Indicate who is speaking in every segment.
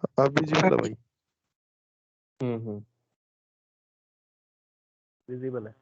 Speaker 1: आप विजिबल है भाई?
Speaker 2: विजिबल है।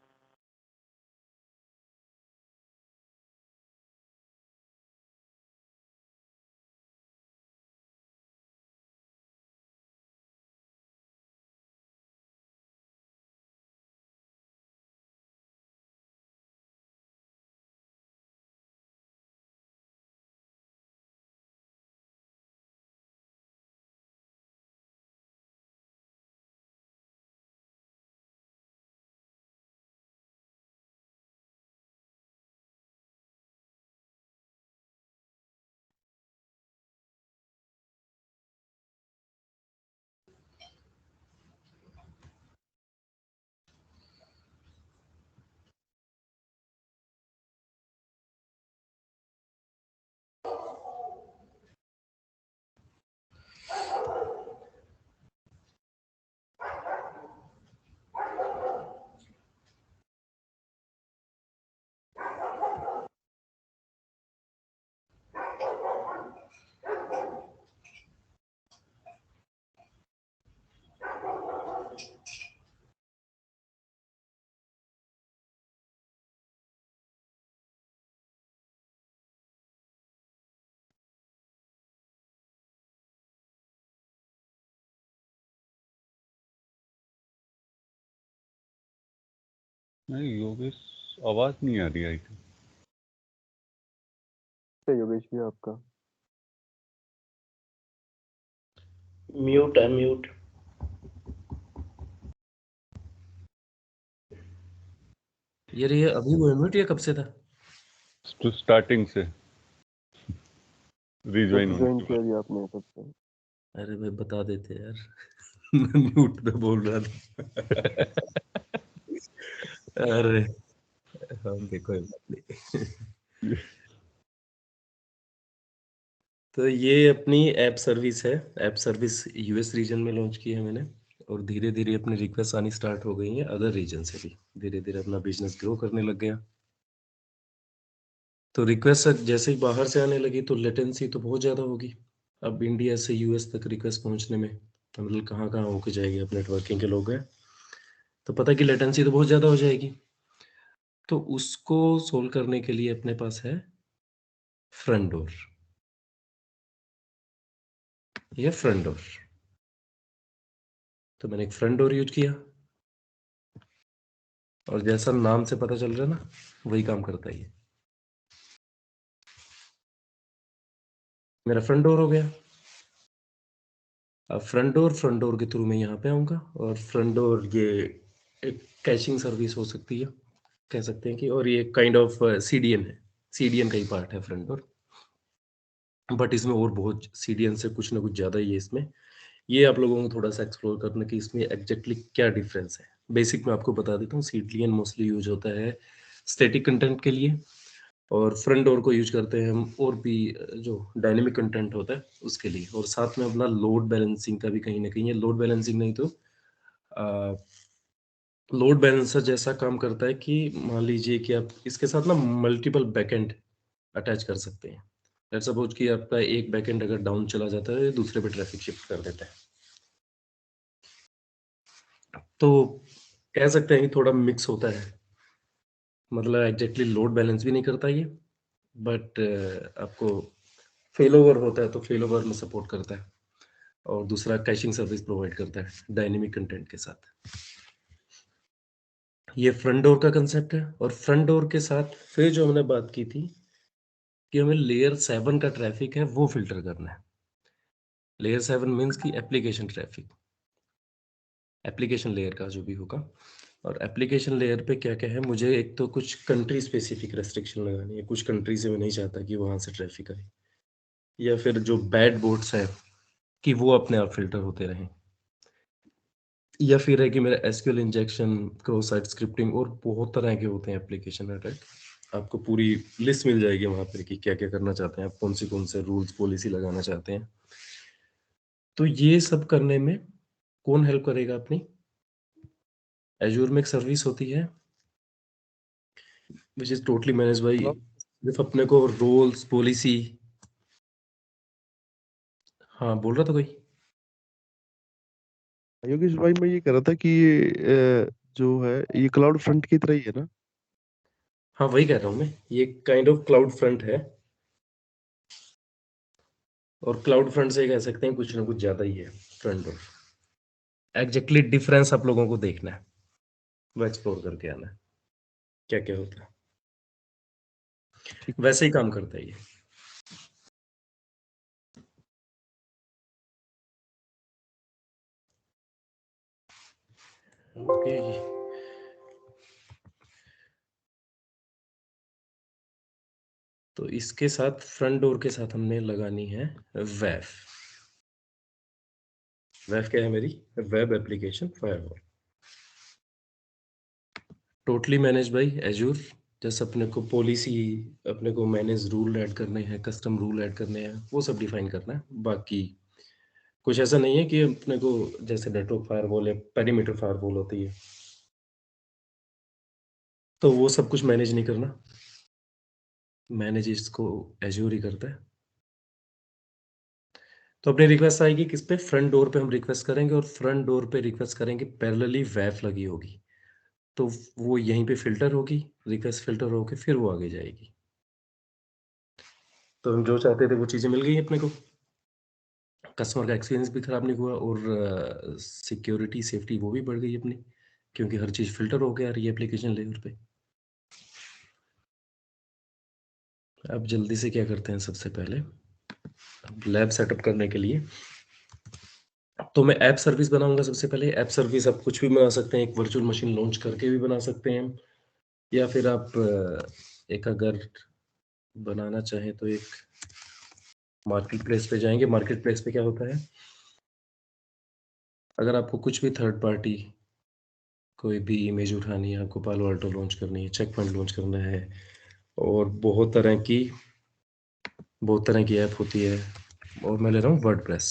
Speaker 3: नहीं योगेश, आवाज नहीं आ रही आई थी।
Speaker 2: योगेश भी आपका
Speaker 4: म्यूट है, म्यूट।
Speaker 5: ये अभी वो म्यूट या कब से था?
Speaker 3: तो स्टार्टिंग से रिज्वाइन
Speaker 2: ज्वाइन किया भी आपने तब से।
Speaker 5: अरे भाई बता देते यार। मैं म्यूट पे बोल रहा था। अरे ओके, कोई बात नहीं। तो ये अपनी ऐप सर्विस है। ऐप सर्विस यूएस रीजन में लॉन्च की है मैंने, और धीरे धीरे अपनी रिक्वेस्ट आनी स्टार्ट हो गई है अदर रीजन से भी। धीरे धीरे अपना बिजनेस ग्रो करने लग गया। तो रिक्वेस्ट जैसे ही बाहर से आने लगी तो लेटेंसी तो बहुत ज़्यादा होगी। अब इंडिया से यूएस तक रिक्वेस्ट पहुंचने में तो मतलब कहाँ कहाँ होके जाएगी। अब नेटवर्किंग के लोग हैं तो पता कि लेटेंसी तो बहुत ज़्यादा हो जाएगी। तो उसको सोल्व करने के लिए अपने पास है फ्रंट डोर। ये फ्रंट डोर, तो मैंने एक फ्रंट डोर यूज किया और जैसा नाम से पता चल रहा है ना, वही काम करता है ये। मेरा फ्रंट डोर हो गया। अब फ्रंट डोर के थ्रू मैं यहाँ पे आऊँगा, और फ्रंट डोर ये एक कैशिंग सर्विस हो सकती है, कह सकते हैं कि, और ये काइंड ऑफ सीडीएन है। सीडीएन का ही पार्ट है फ्रंट डोर, बट इसमें और बहुत सीडीएन से कुछ ना कुछ ज़्यादा ही है इसमें। ये आप लोगों को थोड़ा सा एक्सप्लोर करना कि इसमें एग्जैक्टली क्या डिफरेंस है। बेसिक मैं आपको बता देता हूँ। सीडीएन मोस्टली यूज होता है स्टैटिक कंटेंट के लिए, और फ्रंट डोर को यूज करते हैं हम और भी जो डायनेमिक कंटेंट होता है उसके लिए। और साथ में अपना लोड बैलेंसिंग का भी कहीं ना कहीं, ये लोड बैलेंसिंग नहीं तो लोड बैलेंसर जैसा काम करता है कि मान लीजिए कि आप इसके साथ ना मल्टीपल बैकएंड अटैच कर सकते हैं। लेट्स सपोज कि आपका एक बैकएंड अगर डाउन चला जाता है, दूसरे पे ट्रैफिक शिफ्ट कर देता है। तो कह सकते हैं कि थोड़ा मिक्स होता है, मतलब एग्जैक्टली लोड बैलेंस भी नहीं करता ये, बट आपको फेल ओवर होता है तो फेल ओवर में सपोर्ट करता है। और दूसरा कैशिंग सर्विस प्रोवाइड करता है डायनेमिक कंटेंट के साथ। ये फ्रंट डोर का कंसेप्ट है। और फ्रंट डोर के साथ फिर जो हमने बात की थी कि हमें लेयर 7 का ट्रैफिक है वो फिल्टर करना है। लेयर 7 मीन्स की एप्लीकेशन ट्रैफिक, एप्लीकेशन लेयर का जो भी होगा। और एप्लीकेशन लेयर पे क्या क्या है, मुझे एक तो कुछ कंट्री स्पेसिफिक रेस्ट्रिक्शन लगानी है। कुछ कंट्री से मैं नहीं चाहता कि वहाँ से ट्रैफिक आए, या फिर जो बैड बोट्स है कि वो अपने आप फिल्टर होते रहें, या फिर है कि मेरा SQL injection, cross site scripting, और बहुत तरह के होते हैं एप्लीकेशन अटैक। आपको पूरी लिस्ट मिल जाएगी वहाँ पे कि क्या क्या करना चाहते हैं आप, कौन से रूल्स पॉलिसी लगाना चाहते हैं। तो ये सब करने में कौन हेल्प करेगा अपनी? एजूर में एक सर्विस होती है which is totally manage by, सिर्फ अपने को रोल्स पॉलिसी। हाँ बोल रहा था कोई?
Speaker 2: योगेश भाई, मैं ये कह रहा था कि ये जो है ये क्लाउड फ्रंट की तरह ही है ना?
Speaker 5: हाँ वही कह रहा हूँ मैं, ये काइंड ऑफ क्लाउड फ्रंट है, और क्लाउड फ्रंट से कह सकते हैं कुछ ना कुछ ज्यादा ही है फ्रंट और। एग्जैक्टली डिफरेंस आप लोगों को देखना है, वो एक्सप्लोर करके आना है क्या क्या होता है।
Speaker 2: ठीक।
Speaker 5: वैसे ही काम करता है ये। ओके जी। तो इसके साथ फ्रंट डोर के साथ हमने लगानी है वेफ। वेफ क्या है मेरी? Web application firewall, totally manage by Azure. जैसे अपने को पॉलिसी, अपने को मैनेज रूल ऐड करने हैं, कस्टम रूल ऐड करने हैं, वो सब डिफाइन करना है। बाकी कुछ ऐसा नहीं है कि अपने को जैसे नेटवर्क फायरवॉल या पेरीमीटर फायरवॉल होती है, तो वो सब कुछ मैनेज नहीं करना। मैनेज इसको एजूर ही करता है। तो अपनी रिक्वेस्ट आएगी किस पे? फ्रंट डोर पे हम रिक्वेस्ट करेंगे, और फ्रंट डोर पे रिक्वेस्ट करेंगे पैरेलली वेफ लगी होगी, तो वो यहीं पे फ़िल्टर होगी, रिक्वेस्ट फ़िल्टर होके फिर वो आगे जाएगी। तो हम जो चाहते थे वो चीज़ें मिल गई अपने को। कस्टमर का एक्सपीरियंस भी खराब नहीं हुआ, और सिक्योरिटी, सेफ्टी वो भी बढ़ गई अपनी, क्योंकि हर चीज़ फ़िल्टर हो गया ये एप्लीकेशन लेयर पे। अब जल्दी से क्या करते हैं, सबसे पहले लैब सेटअप करने के लिए तो मैं ऐप सर्विस बनाऊँगा सबसे पहले। ऐप सर्विस आप कुछ भी बना सकते हैं, एक वर्चुअल मशीन लॉन्च करके भी बना सकते हैं, या फिर आप एक अगर बनाना चाहें तो एक मार्केट प्लेस पे जाएँगे। मार्केट प्लेस पे क्या होता है, अगर आपको कुछ भी थर्ड पार्टी कोई भी इमेज उठानी है, आपको पालो अल्टो लॉन्च करनी है, चेक पॉइंट लॉन्च करना है, और बहुत तरह की ऐप होती है, और मैं ले रहा हूँ वर्डप्रेस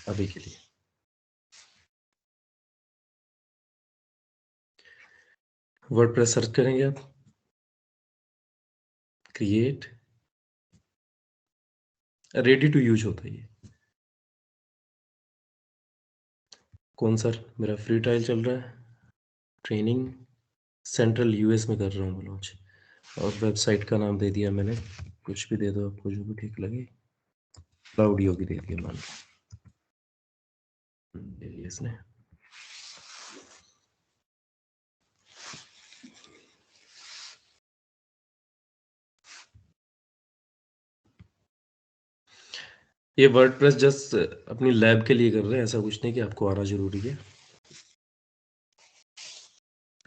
Speaker 5: अभी के लिए। वर्डप्रेस सर्च करेंगे आप, क्रिएट, रेडी टू यूज होता है ये। कौन सा? मेरा फ्री ट्रायल चल रहा है, ट्रेनिंग, सेंट्रल यूएस में कर रहा हूँ लॉन्च, और वेबसाइट का नाम दे दिया मैंने, कुछ भी दे दो आपको जो भी ठीक लगे। क्लाउड योगी दे दिया मान लो, दे दिया इसने। ये वर्डप्रेस जस्ट अपनी लैब के लिए कर रहे हैं, ऐसा कुछ नहीं कि आपको आना जरूरी है।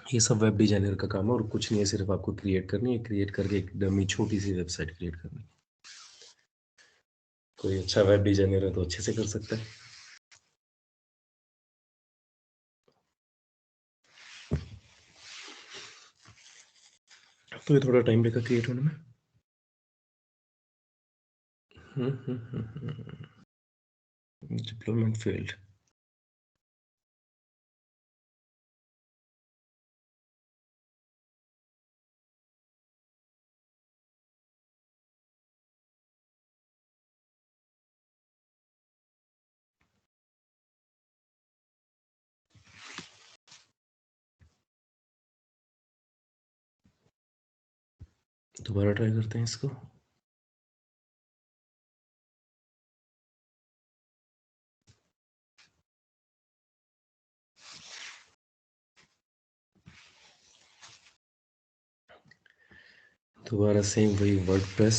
Speaker 5: ये सब वेब डिजाइनर का काम है, और कुछ नहीं है, सिर्फ आपको क्रिएट करनी है, क्रिएट करके एक डमी छोटी सी वेबसाइट क्रिएट करनी है। कोई अच्छा वेब डिजाइनर है तो अच्छे से कर सकता है। तो ये थोड़ा टाइम लेगा क्रिएट होने में। Deployment failed. दोबारा ट्राई करते हैं इसको। दोबारा सेम वही वर्डप्रेस,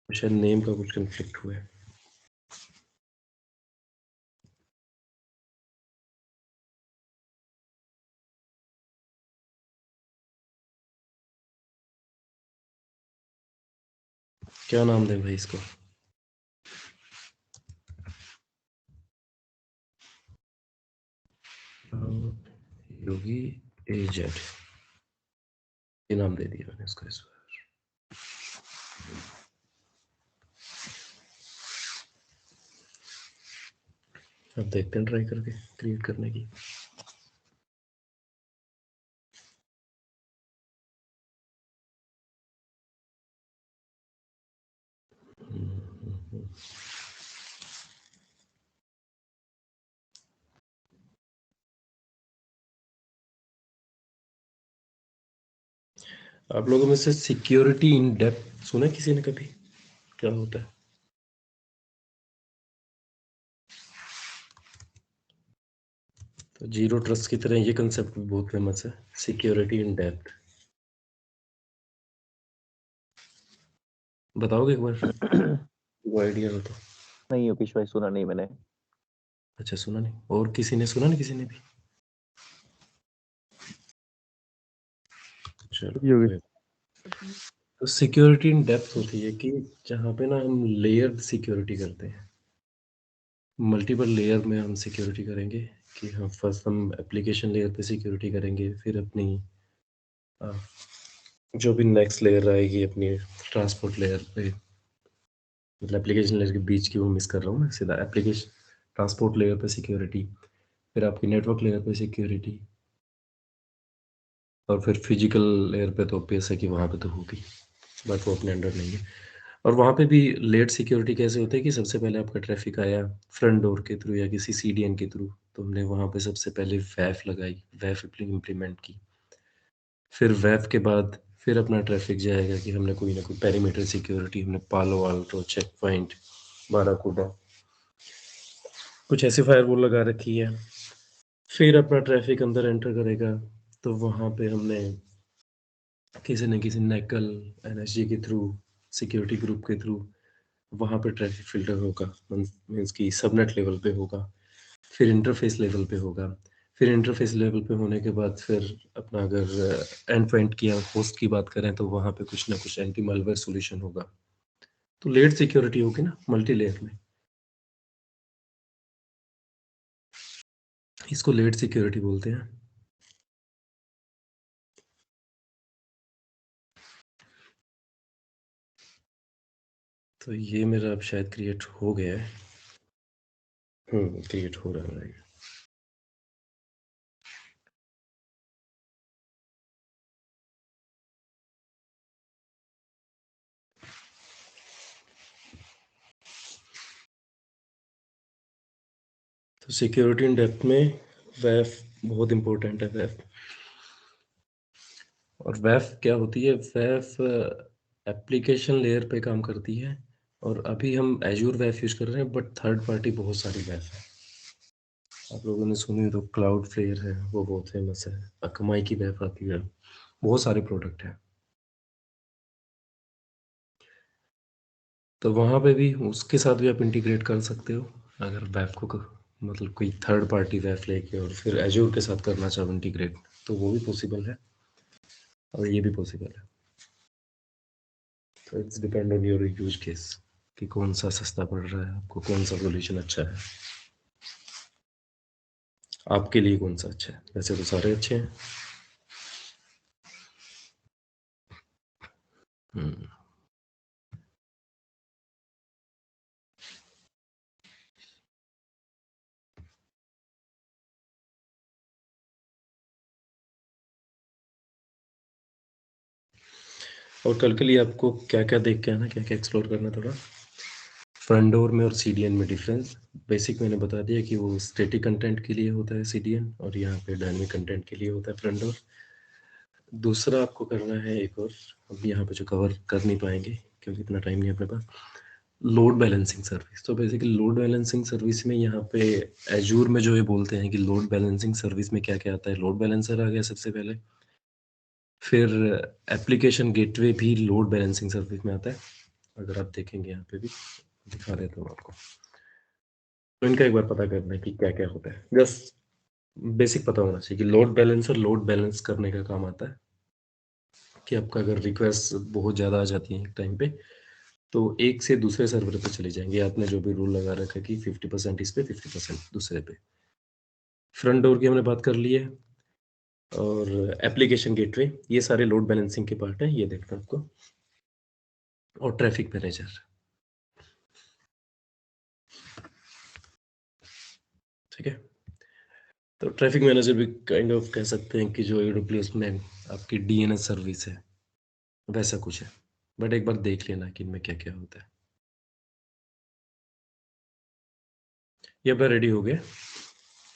Speaker 5: शायद नेम का कुछ कंफ्लिक्ट हुआ है। क्या नाम दें भाई इसको? योगी एजेड, ये नाम दे दिया मैंने इसको इस बार। अब देखते हैं ट्राई करके क्रिएट करने की। आप लोगों में से सिक्योरिटी इन डेप्थ सुना है किसी ने कभी? क्या होता है? तो जीरो ट्रस्ट की तरह ये कंसेप्ट भी बहुत फेमस है, सिक्योरिटी इन डेप्थ। बताओगे एक बार, वो आइडिया हो तो।
Speaker 1: नहीं योगेश भाई, सुना नहीं मैंने।
Speaker 5: अच्छा, सुना नहीं? और किसी ने सुना नहीं, किसी ने भी? चलो
Speaker 2: योगी
Speaker 5: कोई। तो सिक्योरिटी इन डेप्थ होती है कि जहाँ पे ना हम लेयर्ड सिक्योरिटी करते हैं, मल्टीपल लेयर में हम सिक्योरिटी करेंगे। कि हम फर्स्ट हम एप्लीकेशन लेयर पे सिक्योरिटी करेंगे, फिर अपनी अ, जो भी नेक्स्ट लेयर आएगी अपनी ट्रांसपोर्ट लेयर पे, मतलब एप्लीकेशन लेयर के बीच की वो मिस कर रहा हूँ मैं, सीधा एप्लीकेशन ट्रांसपोर्ट लेयर पे सिक्योरिटी, फिर आपकी नेटवर्क लेयर पे सिक्योरिटी, और फिर फिजिकल लेयर पे तो ऑब्वियस है कि वहाँ पे तो होगी, बट वो अपने अंडर नहीं है। और वहाँ पे भी लेयर सिक्योरिटी कैसे होता है कि सबसे पहले आपका ट्रैफिक आया फ्रंट डोर के थ्रू या किसी सीडीएन के थ्रू, तो हमने वहाँ पे सबसे पहले वैफ लगाई, वैफ इम्प्लीमेंट की। फिर वैफ के बाद फिर अपना ट्रैफिक जाएगा कि हमने कोई ना कोई पेरीमीटर सिक्योरिटी, हमने पालो आल्टो, चेक पॉइंट, बाराकूडा, कुछ ऐसी फायरवॉल लगा रखी है। फिर अपना ट्रैफिक अंदर एंटर करेगा, तो वहाँ पे हमने किसी न किसी नेकल एनएसजी के थ्रू, सिक्योरिटी ग्रुप के थ्रू वहाँ पे ट्रैफिक फिल्टर होगा, मीन्स कि सबनेट लेवल पे होगा, फिर इंटरफेस लेवल पे होगा। फिर इंटरफेस लेवल पे होने के बाद फिर अपना अगर एंड पॉइंट की या होस्ट की बात करें तो वहाँ पे कुछ ना कुछ एंटी मालवेयर सॉल्यूशन होगा। तो लेयर्ड सिक्योरिटी होगी ना मल्टी लेयर में, इसको लेयर्ड सिक्योरिटी बोलते हैं। तो ये मेरा अब शायद क्रिएट हो गया है। क्रिएट हो रहा है। तो सिक्योरिटी इन डेप्थ में वैफ बहुत इंपॉर्टेंट है। वैफ, और वैफ क्या होती है? वैफ एप्लीकेशन लेयर पे काम करती है, और अभी हम एजूर वैफ यूज कर रहे हैं, बट थर्ड पार्टी बहुत सारी वैफ है। आप लोगों ने सुनी हो तो क्लाउड फ्लेयर है, वो बहुत फेमस है। अकमाई की वैफ आती है, बहुत सारे प्रोडक्ट हैं। तो वहाँ पे भी उसके साथ भी आप इंटीग्रेट कर सकते हो, अगर वैफ को मतलब कोई थर्ड पार्टी वैफ लेके और फिर एजूर के साथ करना चाहो इंटीग्रेट, तो वो भी पॉसिबल है और ये भी पॉसिबल है। तो it's depend on your use case कि कौन सा सस्ता पड़ रहा है आपको, कौन सा सोल्यूशन अच्छा है आपके लिए, कौन सा अच्छा है। वैसे तो सारे अच्छे हैं। हम्म। और कल के लिए आपको क्या क्या देख के आना, क्या क्या एक्सप्लोर करना थोड़ा। फ्रंट डोर में और सीडीएन में डिफरेंस बेसिक मैंने बता दिया कि वो स्टैटिक कंटेंट के लिए होता है सीडीएन, और यहाँ पे डायनेमिक कंटेंट के लिए होता है फ्रंट डोर। दूसरा आपको करना है एक और, अब यहाँ पे जो कवर कर नहीं पाएंगे क्योंकि इतना टाइम नहीं है अपने पास, लोड बैलेंसिंग सर्विस। तो बेसिकली लोड बैलेंसिंग सर्विस में यहाँ पे एजूर में जो ये बोलते हैं कि लोड बैलेंसिंग सर्विस में क्या क्या आता है, लोड बैलेंसर आ गया सबसे पहले, फिर एप्लीकेशन गेटवे भी लोड बैलेंसिंग सर्विस में आता है। अगर आप देखेंगे यहाँ पे भी दिखा देता हूँ आपको। तो इनका एक बार पता करना है कि क्या क्या होता है, जस्ट बेसिक पता होना चाहिए कि लोड बैलेंसर लोड बैलेंस करने का काम आता है। कि आपका अगर रिक्वेस्ट बहुत ज़्यादा आ जाती है एक टाइम पे, तो एक से दूसरे सर्वर पे चले जाएंगे। आपने जो भी रूल लगा रखा है कि 50% इस पे 50% दूसरे पे। फ्रंट डोर की हमने बात कर ली है, और एप्लीकेशन गेटवे, ये सारे लोड बैलेंसिंग के पार्ट है, ये देखना आपको। और ट्रैफिक मैनेजर, ठीक है। तो ट्रैफिक मैनेजर भी काइंड ऑफ कह सकते हैं कि जो AWS में आपकी DNS सर्विस है, वैसा कुछ है। बट एक बार देख लेना कि इनमें क्या क्या होता है। ये अपना रेडी हो गया।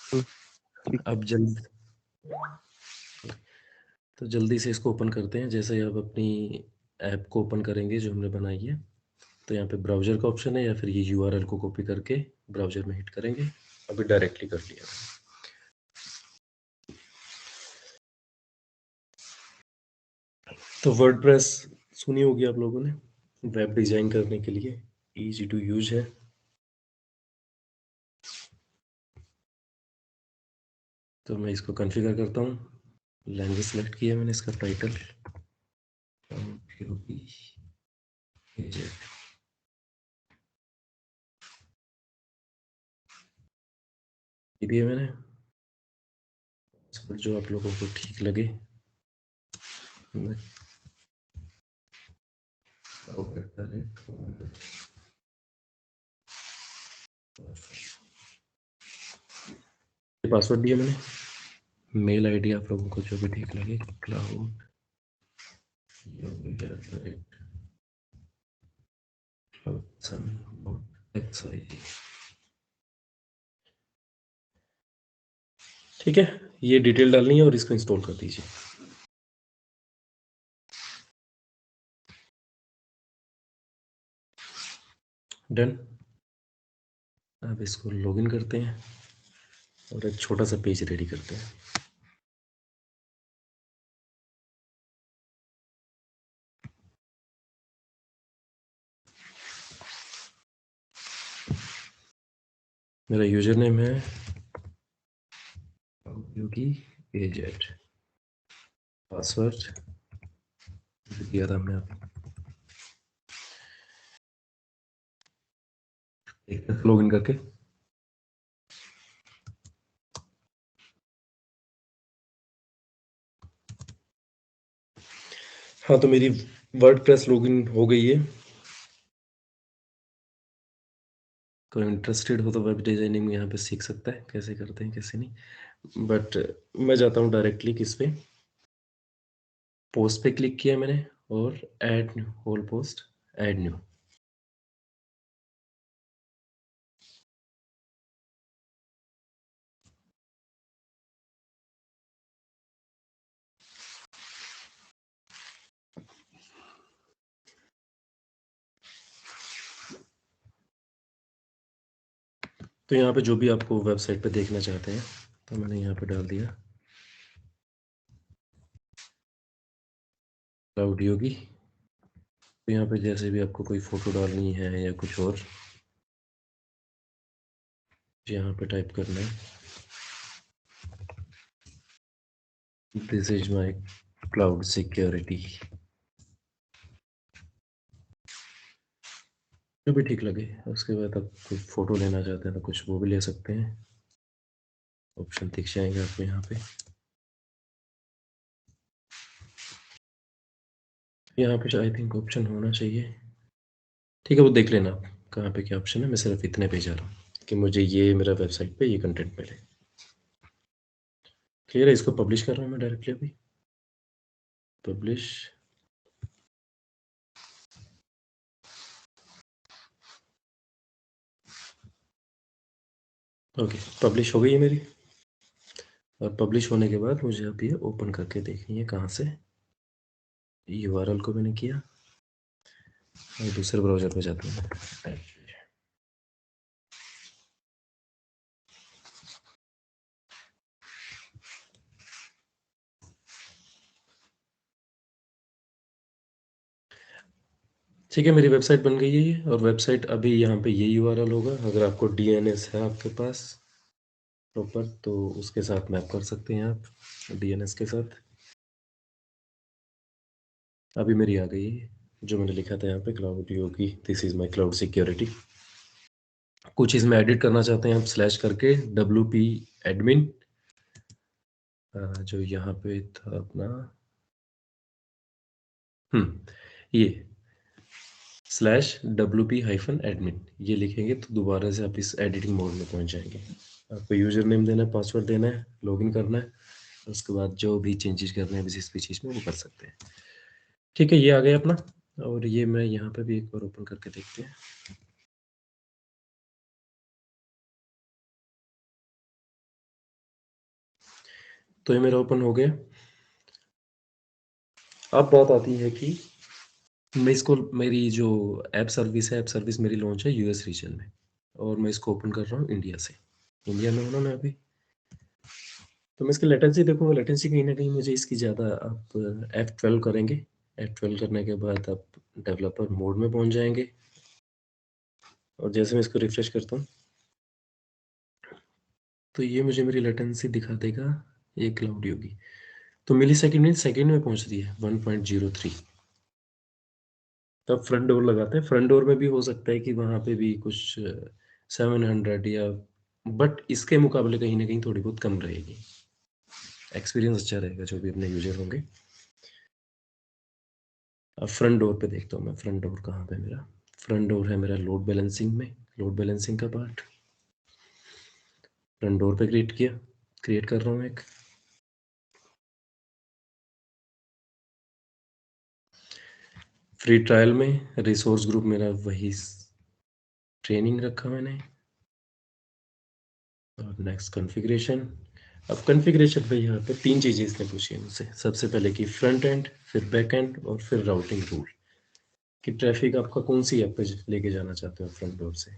Speaker 2: ठीक।
Speaker 5: अब जल्द, तो जल्दी से इसको ओपन करते हैं। जैसे ही आप अपनी ऐप को ओपन करेंगे जो हमने बनाई है, तो यहाँ पे ब्राउज़र का ऑप्शन है, या फिर ये यूआरएल को कॉपी करके ब्राउज़र में हिट करेंगे। अभी डायरेक्टली कर लिया। तो वर्डप्रेस सुनी होगी आप लोगों ने, वेब डिज़ाइन करने के लिए ईजी टू यूज है। तो मैं इसको कॉन्फ़िगर करता हूँ। लैंग्वेज सेलेक्ट किया मैंने, इसका टाइटल ये भी है मैंने, इस पर जो आप लोगों को ठीक लगे। पासवर्ड दिया मैंने, मेल आईडी आप लोगों को जो भी ठीक लगे, क्लाउड ठीक है। ये डिटेल डालनी है और इसको इंस्टॉल कर दीजिए। डन। अब इसको लॉगिन करते हैं और एक छोटा सा पेज रेडी करते हैं। मेरा यूजर नेम है योगी एजेट, पासवर्ड दिया था हमने आपको। लॉगिन करके हाँ, तो मेरी वर्डप्रेस लॉगिन हो गई है। कोई इंटरेस्टेड हो तो वेब डिजाइनिंग में यहाँ पे सीख सकता है कैसे करते हैं कैसे नहीं। बट मैं जाता हूँ डायरेक्टली किस पे, पोस्ट पे क्लिक किया मैंने और add new, whole post add new. तो यहाँ पे जो भी आपको वेबसाइट पे देखना चाहते हैं, तो मैंने यहाँ पे डाल दिया क्लाउड योगी। तो यहाँ पे जैसे भी आपको कोई फोटो डालनी है या कुछ और, यहाँ पे टाइप करना है this is my cloud security, जो भी ठीक लगे। उसके बाद आप कुछ फोटो लेना चाहते हैं तो कुछ वो भी ले सकते हैं। ऑप्शन दिख जाएंगे आपको यहाँ पे। यहाँ पे आई थिंक ऑप्शन होना चाहिए, ठीक है, वो देख लेना आप कहाँ पे क्या ऑप्शन है। मैं सिर्फ इतने पे जा रहा हूँ कि मुझे ये मेरा वेबसाइट पे ये कंटेंट मिले। क्लियर है। इसको पब्लिश कर रहा हूँ मैं डायरेक्टली अभी, पब्लिश। ओके, पब्लिश हो गई है मेरी। और पब्लिश होने के बाद मुझे अब ये ओपन करके देखनी है कहाँ से। यूआरएल को मैंने किया और दूसरे ब्राउज़र पे जाता हूँ। ठीक है, मेरी वेबसाइट बन गई है ये। और वेबसाइट अभी यहाँ पे ये यूआरएल होगा। अगर आपको डीएनएस है आपके पास प्रॉपर, तो उसके साथ मैप कर सकते हैं आप डीएनएस के साथ। अभी मेरी आ गई है जो मैंने लिखा था यहाँ पे, cloud Yogi this is my cloud security. कुछ इसमें एडिट करना चाहते हैं आप, स्लैश करके WP एडमिन, जो यहाँ पे था अपना, ये /WP-admin ये लिखेंगे तो दोबारा से आप इस एडिटिंग मोड में पहुंच जाएंगे। आपको यूजर नेम देना है, पासवर्ड देना है, लॉगिन करना है। उसके बाद जो भी चेंजेस करने हैं जिस भी चीज़ में, वो कर सकते हैं। ठीक है, ये आ गया अपना। और ये मैं यहाँ पे भी एक बार ओपन करके देखते हैं। तो ये मेरा ओपन हो गया। अब बात आती है कि मैं इसको, मेरी जो ऐप सर्विस है, ऐप सर्विस मेरी लॉन्च है यूएस रीजन में, और मैं इसको ओपन कर रहा हूँ इंडिया से। इंडिया में हूँ ना मैं अभी, तो मैं इसकी लेटेंसी देखूंगा। लेटेंसी कहीं ना कहीं मुझे इसकी ज़्यादा, आप F12 करेंगे। F12 करने के बाद आप डेवलपर मोड में पहुंच जाएंगे, और जैसे मैं इसको रिफ्रेश करता हूँ तो ये मुझे मेरी लेटेंसी दिखा देगा, ये क्लाउड योगी। तो मिली सेकेंड में, सेकेंड में पहुंच रही है 1.03। तब फ्रंट डोर लगाते हैं। फ्रंट डोर में भी हो सकता है कि वहाँ पे भी कुछ 700 या, बट इसके मुकाबले कहीं ना कहीं थोड़ी बहुत कम रहेगी। एक्सपीरियंस अच्छा रहेगा जो भी अपने यूजर होंगे। अब फ्रंट डोर पे देखता हूँ मैं, फ्रंट डोर कहाँ पे मेरा। फ्रंट डोर है मेरा लोड बैलेंसिंग में, लोड बैलेंसिंग का पार्ट फ्रंट डोर पे क्रिएट कर रहा हूँ एक। फ्री ट्रायल में रिसोर्स ग्रुप मेरा वही ट्रेनिंग रखा मैंने, और नेक्स्ट कॉन्फ़िगरेशन। अब कॉन्फ़िगरेशन पे यहाँ पे 3 चीज़ें इसने पूछी है मुझसे। सबसे पहले कि फ्रंट एंड, फिर बैक एंड, और फिर राउटिंग रूल, कि ट्रैफिक आपका कौन सी ऐप पे लेके जाना चाहते हो फ्रंट डोर से।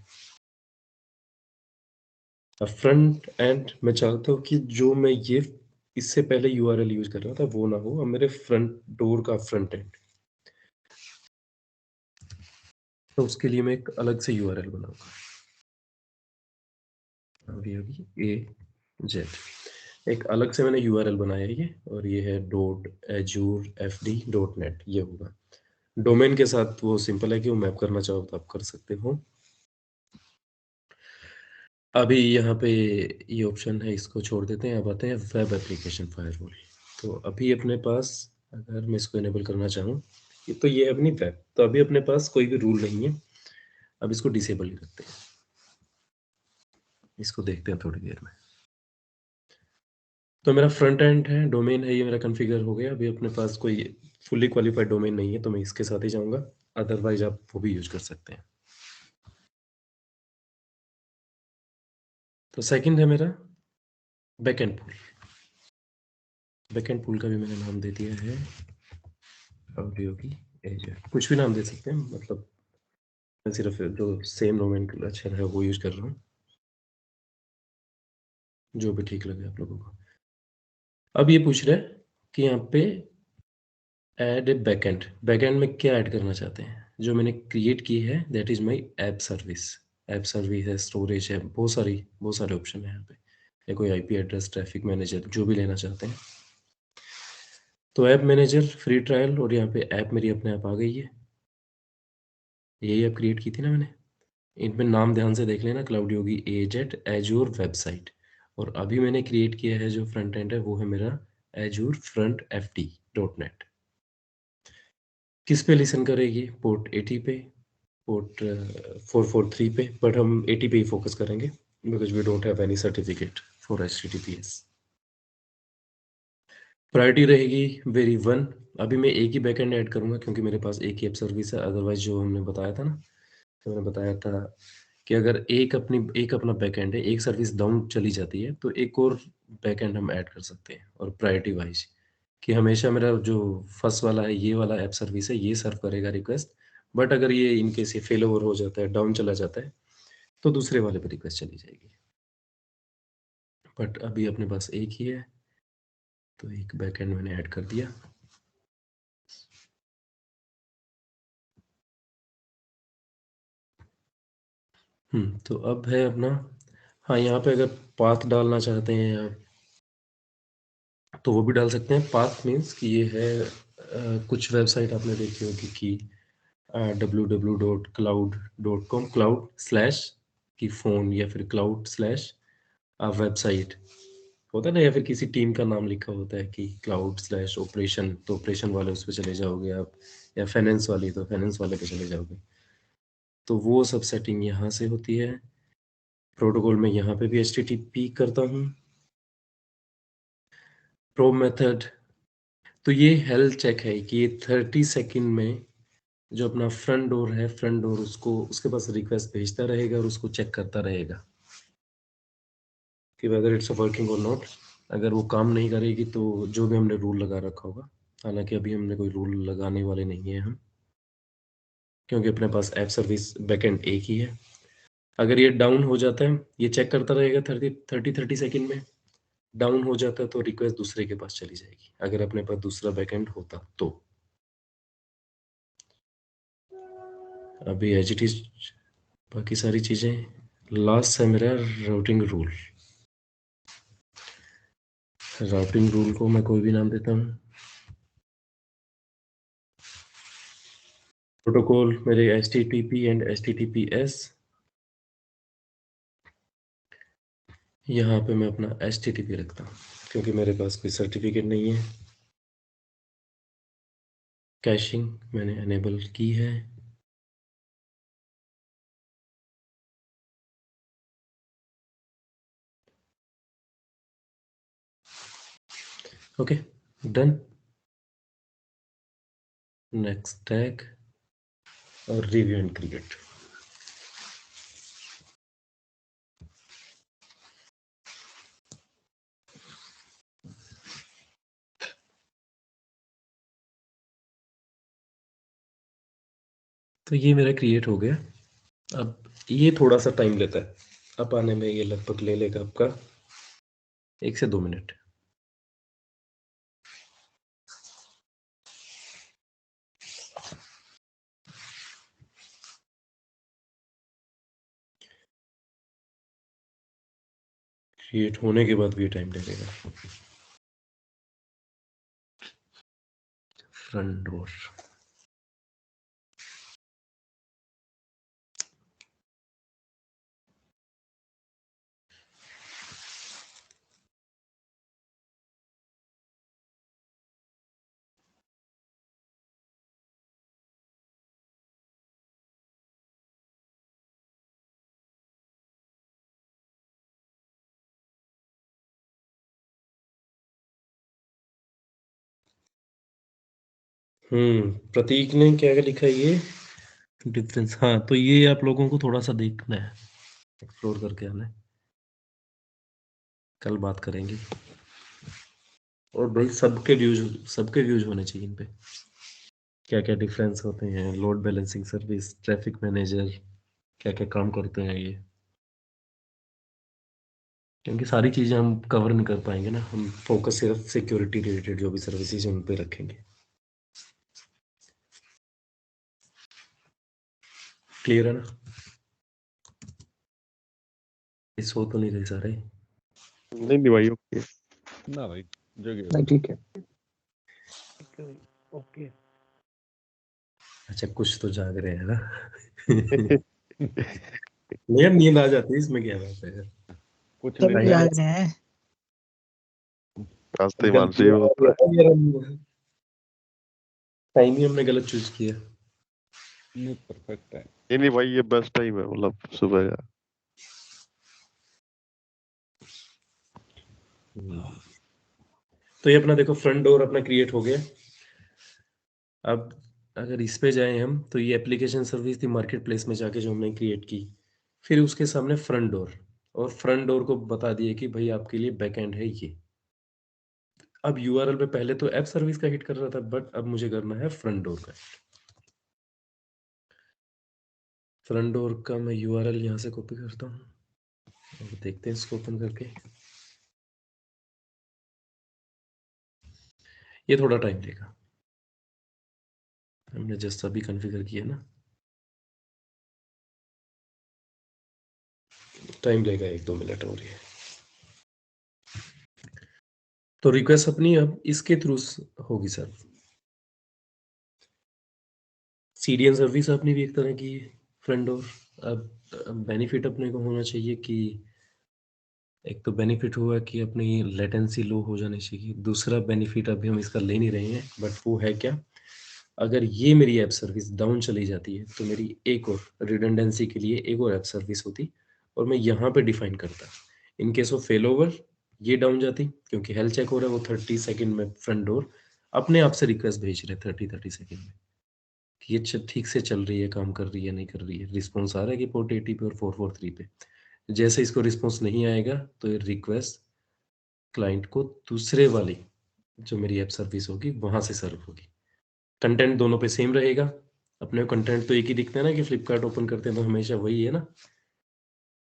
Speaker 5: अब फ्रंट एंड मैं चाहता हूँ कि जो मैं ये इससे पहले यूआरएल यूज कर रहा था वो ना हो, अब मेरे फ्रंट डोर का फ्रंट एंड, तो उसके लिए मैं एक अलग से यूआरएल बनाऊंगा। अभी जेड एक अलग से मैंने यूआरएल बनाया है ये, और ये है .azure.fd.net, ये होगा। डोमेन के साथ वो सिंपल है कि वो मैप करना चाहो तो आप कर सकते हो। अभी यहाँ पे ये ऑप्शन है, इसको छोड़ देते हैं। अब आते हैं वेब एप्लीकेशन फायरवॉल। तो अभी अपने पास, अगर मैं इसको इनेबल करना चाहूँ, तो ये अपनी वेब, तो अभी अपने पास कोई भी रूल नहीं है। अब इसको डिसेबल ही रखते हैं, इसको देखते हैं थोड़ी देर में। तो मेरा फ्रंट एंड है, डोमेन है, ये मेरा कॉन्फ़िगर हो गया। अभी अपने पास कोई फुली क्वालिफाइड डोमेन नहीं है, तो मैं इसके साथ ही जाऊँगा, अदरवाइज आप वो भी यूज कर सकते हैं। तो सेकंड है मेरा बैकएंड पूल। बैकएंड पूल का भी मैंने नाम दे दिया है ऑडियोगी एजेंट, कुछ भी नाम दे सकते हैं, मतलब मैं सिर्फ जो सेम नोमेनक्लेचर है वो यूज कर रहा हूँ, जो भी ठीक लगे आप लोगों को। अब ये पूछ रहा है कि यहाँ पे ऐड ए बैकएंड, बैकएंड में क्या ऐड करना चाहते हैं। जो मैंने क्रिएट की है that is my app service. App service है, स्टोरेज है, बहुत सारे ऑप्शन है यहाँ पे, या कोई आईपी एड्रेस, ट्रैफिक मैनेजर, जो भी लेना चाहते हैं। तो ऐप मैनेजर, फ्री ट्रायल, और यहाँ पे ऐप मेरी अपने आप आ गई है। यही ऐप क्रिएट की थी ना मैंने। इनमें नाम ध्यान से देख लेना, क्लाउड योगी एजेट एजूर वेबसाइट। और अभी मैंने क्रिएट किया है जो फ्रंट एंड है वो है मेरा एजूर फ्रंट fd.net। किस पे लिसन करेगी, पोर्ट 80 पे, पोर्ट 443 पे, बट हम 80 पे ही फोकस करेंगे because we don't have any certificate for HTTPS। Priority रहेगी वेरी 1। अभी मैं एक ही बैकएंड ऐड करूंगा क्योंकि मेरे पास एक ही ऐप सर्विस है। अदरवाइज जो हमने बताया था ना, तो मैंने बताया था कि अगर एक अपना बैकएंड है, एक सर्विस डाउन चली जाती है तो एक और बैकएंड हम ऐड कर सकते हैं, और प्रायोरिटी वाइज, कि हमेशा मेरा जो फर्स्ट वाला है, ये वाला ऐप सर्विस है, ये सर्व करेगा रिक्वेस्ट। बट अगर ये इनकेस ये फेल ओवर हो जाता है, डाउन चला जाता है, तो दूसरे वाले पे रिक्वेस्ट चली जाएगी। बट अभी अपने पास एक ही है, तो एक बैकएंड मैंने ऐड कर दिया। तो अब है अपना, हाँ यहाँ पे अगर पाथ डालना चाहते हैं आप तो वो भी डाल सकते हैं। पाथ मीन्स कि ये है कुछ वेबसाइट आपने देखी होगी कि www.cloud.com, क्लाउड स्लैश की फ़ोन, या फिर क्लाउड स्लैश वेबसाइट होता है ना, या फिर किसी टीम का नाम लिखा होता है कि क्लाउड स्लैश ऑपरेशन, तो ऑपरेशन वाले उस पर चले जाओगे आप, या फाइनेंस वाली तो फाइनेंस वाले पे चले जाओगे। तो वो सब सेटिंग यहाँ से होती है। प्रोटोकॉल में यहाँ पे भी HTTP करता हूँ। प्रो मेथड, तो ये हेल्थ चेक है कि ये 30 सेकंड में जो अपना फ्रंट डोर है, फ्रंट डोर उसको, उसके पास रिक्वेस्ट भेजता रहेगा और उसको चेक करता रहेगा कि वेदर इट्स वर्किंग और नॉट। अगर वो काम नहीं करेगी तो जो भी हमने रूल लगा रखा होगा हालांकि अभी हमने कोई रूल लगाने वाले नहीं है हम, क्योंकि अपने पास ऐप सर्विस बैकएंड एक ही है। अगर ये डाउन हो जाता है, ये चेक करता रहेगा 30 सेकंड में, डाउन हो जाता है तो रिक्वेस्ट दूसरे के पास चली जाएगी, अगर अपने पास दूसरा बैकएंड होता तो। अभी एज इट इज बाकी सारी चीजें। लास्ट है मेरा राउटिंग रूल। राउटिंग रूल को मैं कोई भी नाम देता हूँ। प्रोटोकॉल मेरे HTTP एंड HTTPS। यहाँ पे मैं अपना HTTP रखता हूँ क्योंकि मेरे पास कोई सर्टिफिकेट नहीं है। कैशिंग मैंने एनेबल की है। Okay, done. नेक्स्ट टैग और रिव्यू एंड क्रिएट। तो ये मेरा क्रिएट हो गया। अब ये थोड़ा सा टाइम लेता है, अब आने में ये लगभग ले लेगा आपका 1 से 2 मिनट। क्रिएट होने के बाद भी टाइम लगेगा। Front door. प्रतीक ने क्या लिखा है ये डिफरेंस? हाँ, तो ये आप लोगों को थोड़ा सा देखना है, एक्सप्लोर करके आना है, कल बात करेंगे। और भाई सबके व्यूज होने चाहिए इन पे, क्या क्या डिफरेंस होते हैं, load balancing service, traffic manager, क्या क्या काम करते हैं ये, क्योंकि सारी चीजें हम कवर नहीं कर पाएंगे ना, हम फोकस सिर्फ सिक्योरिटी रिलेटेड जो भी सर्विसेज हैं उन पे रखेंगे। क्लियर है ना? इस हो तो नहीं रहे सारे?
Speaker 2: नहीं भाई, ओके।
Speaker 3: ना भाई, जगह
Speaker 1: नहीं ठीक है।
Speaker 5: ओके। अच्छा, कुछ तो जाग रहे हैं ना? यार नींद आ जाती है, इसमें क्या बात है यार?
Speaker 3: कुछ
Speaker 4: सब
Speaker 3: नहीं
Speaker 4: जाग रहे हैं।
Speaker 2: रास्ते
Speaker 5: गलती
Speaker 2: मानसी
Speaker 5: हो
Speaker 2: होता है।
Speaker 5: गया यार, टाइम ही हमने गलत चूज किया।
Speaker 3: नहीं, परफेक्ट है।
Speaker 2: नहीं भाई, ये बेस्ट टाइम है, मतलब सुबह का।
Speaker 5: तो ये अपना देखो फ्रंट डोर अपना क्रिएट हो गया। अब अगर इस पे जाएं हम, तो ये एप्लीकेशन सर्विस थी मार्केट प्लेस में जाके जो हमने क्रिएट की, फिर उसके सामने फ्रंट डोर, और फ्रंट डोर को बता दिए कि भाई आपके लिए बैकएंड है ये। अब यूआरएल पे पहले तो ऐप सर्विस का हिट कर रहा था, बट अब मुझे करना है फ्रंट डोर का। फ्रंट डोर का मैं यूआरएल यहाँ से कॉपी करता हूँ और देखते हैं इसको ओपन करके। ये थोड़ा टाइम लेगा, हमने जस्ट अभी कॉन्फ़िगर किया ना, टाइम लेगा 1-2 मिनट और ये। तो रिक्वेस्ट अपनी अब इसके थ्रू होगी सर। सीडीएन सर्विस अपनी भी एक तरह की फ्रंट डोर। अब बेनिफिट अपने को होना चाहिए कि एक तो बेनिफिट हुआ कि अपनी लेटेंसी लो हो जानी चाहिए। दूसरा बेनिफिट अभी हम इसका ले नहीं रहे हैं, बट वो है क्या, अगर ये मेरी ऐप सर्विस डाउन चली जाती है तो मेरी एक और रिडंडेंसी के लिए एक और ऐप सर्विस होती, और मैं यहाँ पे डिफाइन करता in case of fail over, ये डाउन जाती क्योंकि हेल्थ चेक हो रहा है, वो 30 सेकंड में फ्रंट डोर अपने आप से रिक्वेस्ट भेज रहे 30 सेकंड में कि ये ठीक से चल रही है, काम कर रही है, नहीं कर रही है, रिस्पॉन्स आ रहा है कि पोर्ट 80 पे और 443 पे। जैसे इसको रिस्पॉन्स नहीं आएगा तो ये रिक्वेस्ट क्लाइंट को दूसरे वाली जो मेरी ऐप सर्विस होगी वहाँ से सर्व होगी। कंटेंट दोनों पे सेम रहेगा। अपने कंटेंट तो एक ही दिखता है ना कि फ्लिपकार्ट ओपन करते हैं तो हमेशा वही है ना,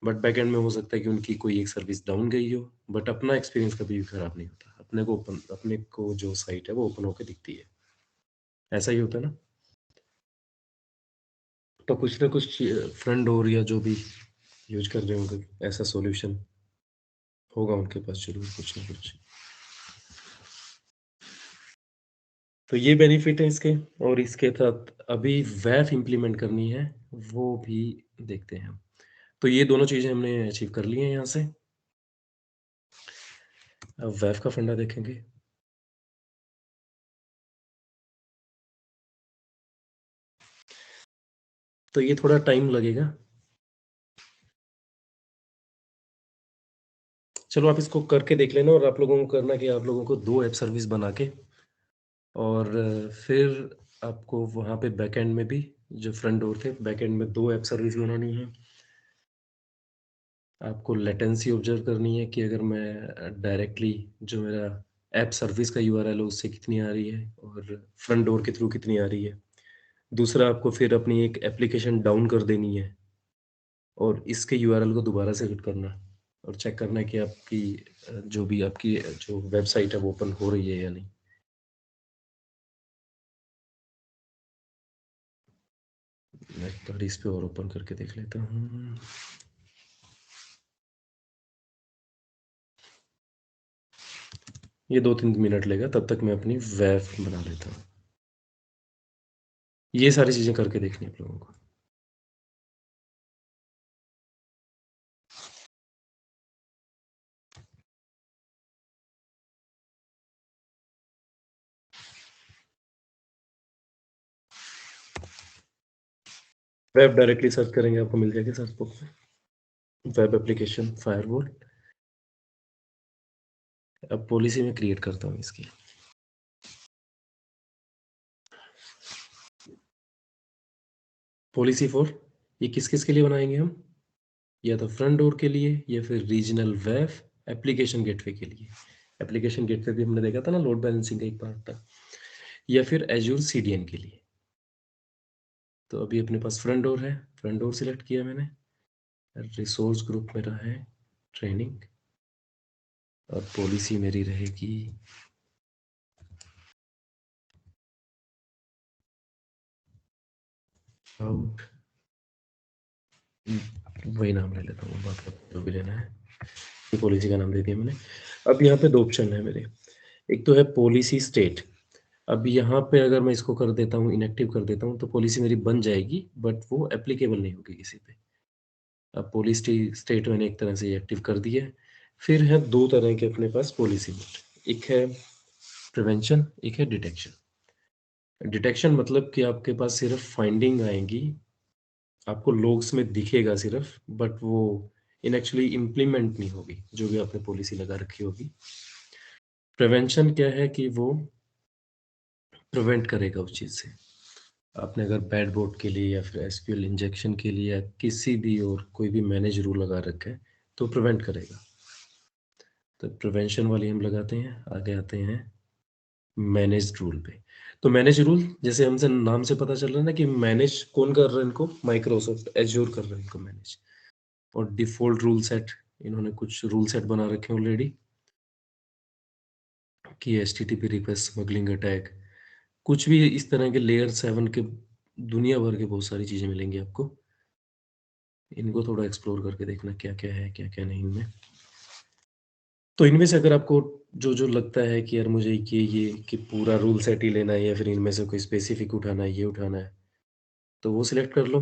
Speaker 5: बट बैकएंड में हो सकता है कि उनकी कोई एक सर्विस डाउन गई हो, बट अपना एक्सपीरियंस कभी भी खराब नहीं होता। अपने को जो साइट है वो ओपन होकर दिखती है, ऐसा ही होता है ना। तो कुछ ना कुछ फ्रंट डोर या जो भी यूज कर रहे होंगे ऐसा सॉल्यूशन होगा उनके पास जरूर कुछ ना कुछ। तो ये बेनिफिट है इसके, और इसके साथ अभी वेब इम्प्लीमेंट करनी है वो भी देखते हैं हम। तो ये दोनों चीजें हमने अचीव कर ली हैं यहाँ से। अब वेब का फंडा देखेंगे। तो ये थोड़ा टाइम लगेगा। चलो आप इसको करके देख लेना, और आप लोगों को करना कि आप लोगों को 2 ऐप सर्विस बना के, और फिर आपको वहाँ पे बैकएंड में भी जो फ्रंट डोर थे बैकएंड में 2 ऐप सर्विस बनानी है। आपको लेटेंसी ऑब्जर्व करनी है कि अगर मैं डायरेक्टली जो मेरा ऐप सर्विस का यूआरएल है उससे कितनी आ रही है और फ्रंट डोर के थ्रू कितनी आ रही है। दूसरा आपको फिर अपनी एक एप्लीकेशन डाउन कर देनी है और इसके यूआरएल को दोबारा से हिट करना है और चेक करना है कि आपकी जो भी आपकी जो वेबसाइट है वो ओपन हो रही है या नहीं। मैं एक बार इस पे और ओपन करके देख लेता हूँ। ये 2-3 मिनट लेगा, तब तक मैं अपनी वेब बना लेता हूँ। ये सारी चीजें करके देखनी है आप लोगों को। वेब डायरेक्टली सर्च करेंगे आपको मिल जाएगा सर्च बॉक्स में, वेब एप्लीकेशन फायरवॉल। अब पॉलिसी में क्रिएट करता हूँ इसकी। पॉलिसी फॉर ये किस किस के लिए बनाएंगे हम, या तो फ्रंट डोर के लिए या फिर रीजनल वेब एप्लीकेशन गेटवे के लिए। एप्लीकेशन गेटवे भी हमने देखा था ना, लोड बैलेंसिंग का एक पार्ट था, या फिर एज्यूर सीडीएन के लिए। तो अभी अपने पास फ्रंट डोर है, फ्रंट डोर सिलेक्ट किया मैंने। रिसोर्स ग्रुप मेरा है ट्रेनिंग, और पॉलिसी मेरी रहेगी आउट, वही नाम ले लेता हूँ, बात जो भी लेना है। ये पॉलिसी का नाम दे दिया मैंने। अब यहाँ पे 2 ऑप्शन है मेरे, एक तो है पॉलिसी स्टेट। अब यहाँ पे अगर मैं इसको कर देता हूँ, इनएक्टिव कर देता हूँ, तो पॉलिसी मेरी बन जाएगी बट वो एप्लीकेबल नहीं होगी किसी पे। अब पॉलिसी स्टेट मैंने एक तरह से एक्टिव कर दी है। फिर है 2 तरह के अपने पास पॉलिसी मोड, एक है प्रिवेंशन, एक है डिटेक्शन। डिटेक्शन मतलब कि आपके पास सिर्फ फाइंडिंग आएंगी, आपको लॉग्स में दिखेगा सिर्फ, बट वो इन एक्चुअली इम्प्लीमेंट नहीं होगी जो भी आपने पॉलिसी लगा रखी होगी। प्रिवेंशन क्या है कि वो प्रिवेंट करेगा उस चीज़ से। आपने अगर बैड बोट के लिए या फिर एसक्यूएल इंजेक्शन के लिए या किसी भी और कोई भी मैनेज रूल लगा रखा है तो प्रिवेंट करेगा। तो प्रिवेंशन वाली हम लगाते हैं। आगे आते हैं मैनेज रूल पे। तो मैनेज रूल जैसे हमसे नाम से पता चल रहा है ना कि मैनेज कौन कर रहा है इनको, माइक्रोसॉफ्ट एज्योर कर रहा है इनको मैनेज। और डिफॉल्ट रूल सेट, इन्होंने कुछ रूल सेट बना रखे हैं ऑलरेडी कि एचटीटीपी रिक्वेस्ट, स्मगलिंग अटैक, कुछ भी इस तरह के लेयर 7 के दुनिया भर के बहुत सारी चीजें मिलेंगी आपको। इनको थोड़ा एक्सप्लोर करके देखना क्या क्या है क्या क्या नहीं इनमें। तो इनमें से अगर आपको जो जो लगता है कि यार मुझे ये कि पूरा रूल सेट ही लेना है या फिर इनमें से कोई स्पेसिफिक उठाना है, ये उठाना है, तो वो सिलेक्ट कर लो।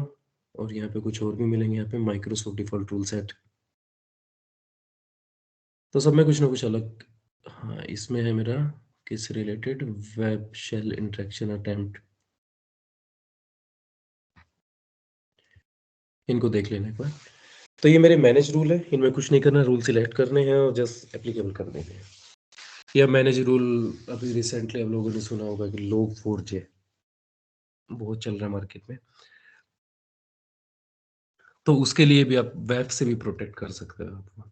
Speaker 5: और यहाँ पे कुछ और भी मिलेंगे, यहाँ पे माइक्रोसॉफ्ट डिफॉल्ट रूल सेट। तो सब में कुछ ना कुछ अलग। हाँ, इसमें है मेरा किस related, web shell interaction attempt. इनको देख लेना एक बार। तो ये मेरे मैनेज रूल है, इनमें कुछ नहीं करना, रूल सिलेक्ट करने हैं और जस्ट एप्लीकेबल कर देने हैं। या मैनेज रूल, अभी रिसेंटली आप लोगों ने सुना होगा कि लोग 4J बहुत चल रहा है मार्केट में, तो उसके लिए भी आप वेब से भी प्रोटेक्ट कर सकते हो आप।